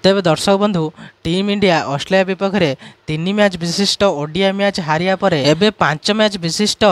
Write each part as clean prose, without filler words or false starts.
तेबे दर्शक बंधु टीम इंडिया ऑस्ट्रेलिया विपक्ष में 3 मैच विशिष्ट ओडिया मैच हारिया पर एबे 5 मैच विशिष्ट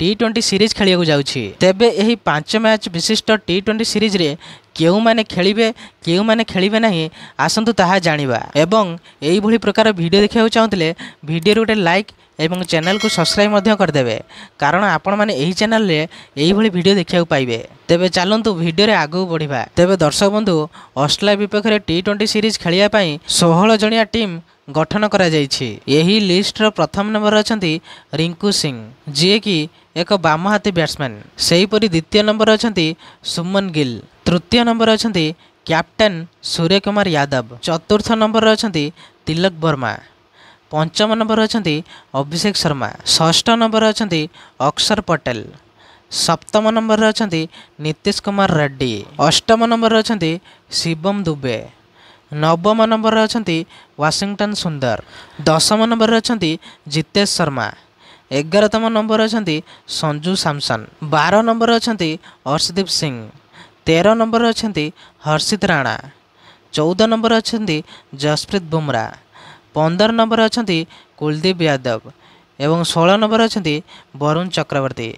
T20 सीरीज खेलिया जाउछि। तेबे एही 5 मैच विशिष्ट T20 सीरीज रे केउ माने खेलिबे केउ माने खेलिबे नहीं आसंतु ताहा जानिबा एवं एही भली प्रकार वीडियो देखिया चाहूतिले वीडियो रे गोटे लाइक एवं चैनल को सब्सक्राइब मध्य करदेवे कारण आपण माने एही चैनल रे एही भली वीडियो देखिया पाइबे। तेबे चलंतु वीडियो रे आगु बढ़िबा। तेबे दर्शक बंधु ऑस्ट्रेलिया विपक्ष में T20 सीरीज खेलिया पई 16 जणिया टीम गठन करा जाइछि। एही लिस्ट रो प्रथम नंबर अछंती रिंकू सिंह जे कि एक बाम हाथी बैट्समैन। सेहीपरि द्वितीय नंबर अछंती सुमन गिल। तृतीय नंबर अछंती कैप्टेन सूर्य कुमार यादव। चतुर्थ नंबर अछंती तिलक वर्मा। पंचम नंबर अछंती अभिषेक शर्मा। षष्ठ नंबर अछंती अक्षर पटेल। सप्तम नंबर अछंती नीतीश कुमार रेड्डी। अष्टम नंबर अछंती शिवम दुबे। नवम नंबर अछंती वाशिंगटन सुंदर। दशम नंबर अछंती जितेश शर्मा। 11तम नंबर अछंती संजू सैमसन। 12 नंबर अछंती अर्शदीप सिंह। 13 नंबर अछंती हर्षित राणा। 14 नंबर अछंती जसप्रीत बुमराह। 15 नंबर अछंती कुलदीप यादव एवं 16 नंबर अछंती वरुण चक्रवर्ती।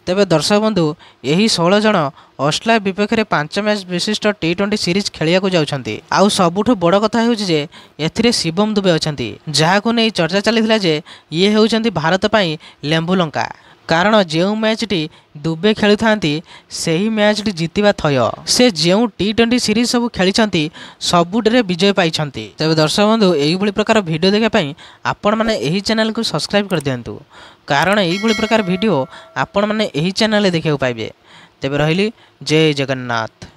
तेबे दर्शक बंधु यही 16 जन ऑस्ट्रेलिया विपक्ष में 5 मैच विशिष्ट T20 सीरीज खेलिया जाउछंती। आउ सबुठु बड़ कथा हेउछि जे एथिरे शिवम दुबे अछंती जाहाकु नै चर्चा चलिथिला जे ये हेउछंती भारत पई लेंबु लंका कारण जो मैचटी दुबे खेलु थांती सही मैचटी जीतिबा थय से जो T20 सीरीज सब खेली सबुटे विजय पाई। तेबे दर्शक बंधु यही भली प्रकार वीडियो देखा पई आपण माने एही चैनल को सब्सक्राइब कर दियंतु कारण यही भली प्रकार वीडियो आपण माने एही चैनल देखिया पाइबे। तेबे रहिली जय जगन्नाथ।